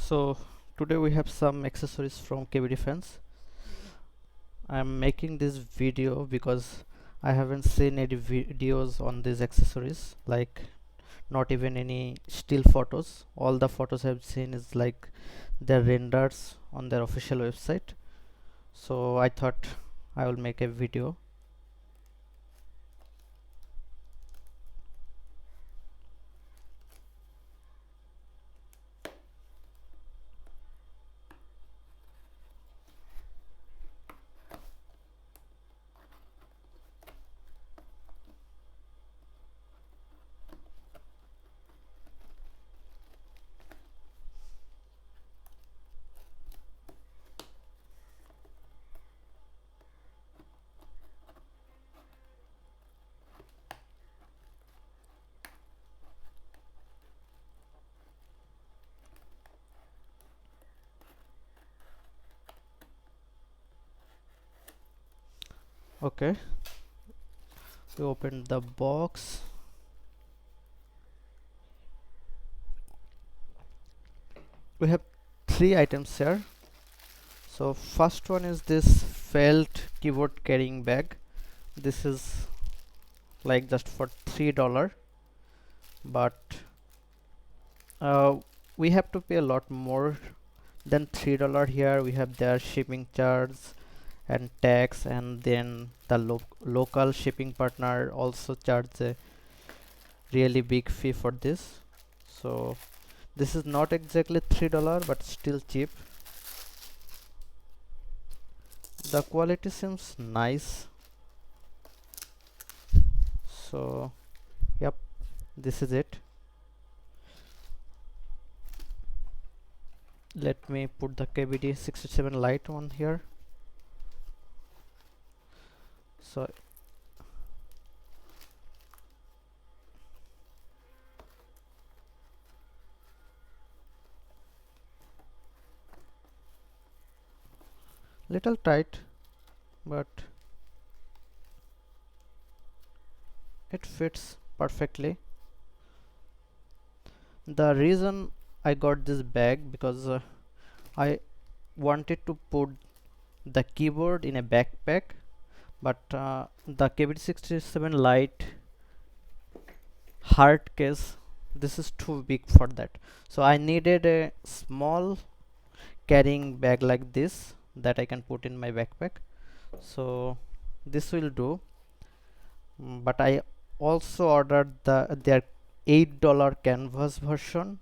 So today we have some accessories from KBDfans. I'm making this video because I haven't seen any videos on these accessories, like not even any still photos. All the photos I've seen is like their renders on their official website. So I thought I will make a video. Okay, we opened the box. We have three items here. So first one is this felt keyboard carrying bag. This is like just for $3, but uh, we have to pay a lot more than $3 here. We have their shipping charge and tax, and then the local shipping partner also charge a really big fee for this. So this is not exactly $3 but still cheap. The quality seems nice. So yep, this is it. Let me put the KBD 67 light on here. So little tight, but it fits perfectly. The reason I got this bag because I wanted to put the keyboard in a backpack, but the KBD 67 Lite hard case, this is too big for that. So I needed a small carrying bag like this that I can put in my backpack. So this will do. But I also ordered their $8 canvas version,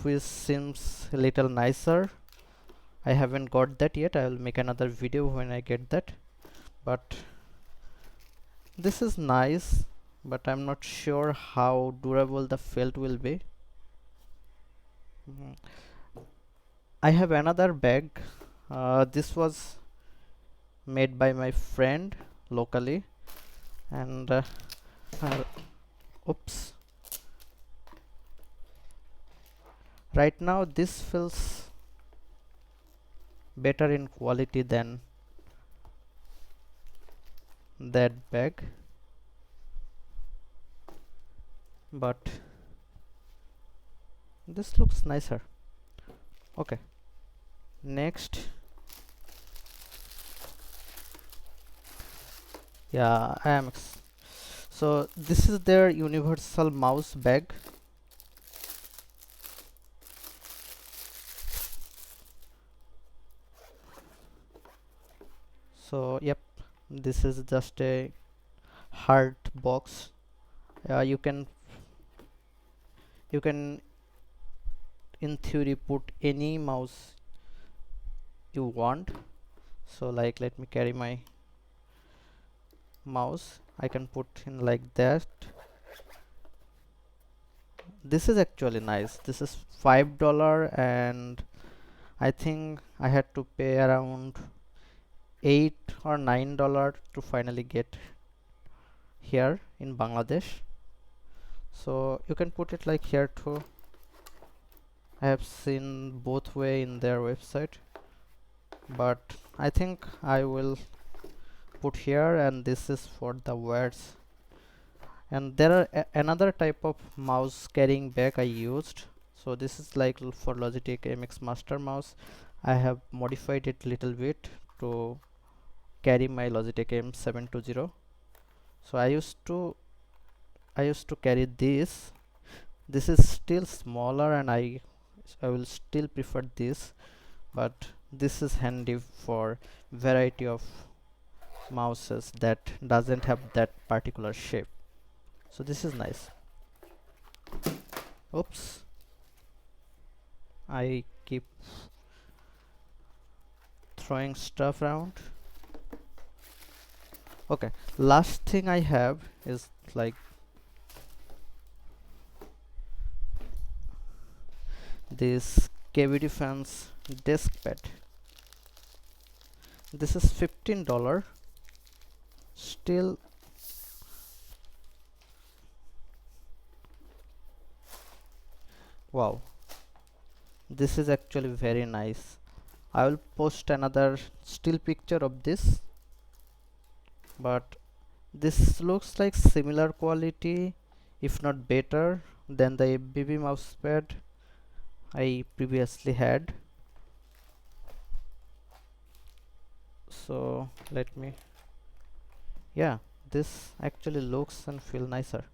which seems a little nicer. I haven't got that yet. I will make another video when I get that. But this is nice, but I'm not sure how durable the felt will be. I have another bag. This was made by my friend locally, and uh, oops, right now this feels better in quality than that bag, but this looks nicer. Okay, next, yeah, so this is their universal mouse bag. So yep, this is just a hard box. You can in theory put any mouse you want. So like, let me carry my mouse. I can put in like that. This is actually nice. This is $5, and I think I had to pay around $8 or $9 to finally get here in Bangladesh. So you can put it like here too. I have seen both way in their website, but I think I will put here, and this is for the words. And there are another type of mouse carrying bag I used. So this is like for Logitech MX Master mouse. I have modified it little bit to carry my Logitech M720. So I used to carry this. This is still smaller, and I will still prefer this, but this is handy for variety of mouses that doesn't have that particular shape. So this is nice. Oops, I keep throwing stuff around. Okay, last thing I have is like this KBDfans desk pad. This is $15. Still, wow, this is actually very nice. I will post another still picture of this, but this looks like similar quality, if not better, than the BB mousepad I previously had. So let me, yeah, this actually looks and feel nicer.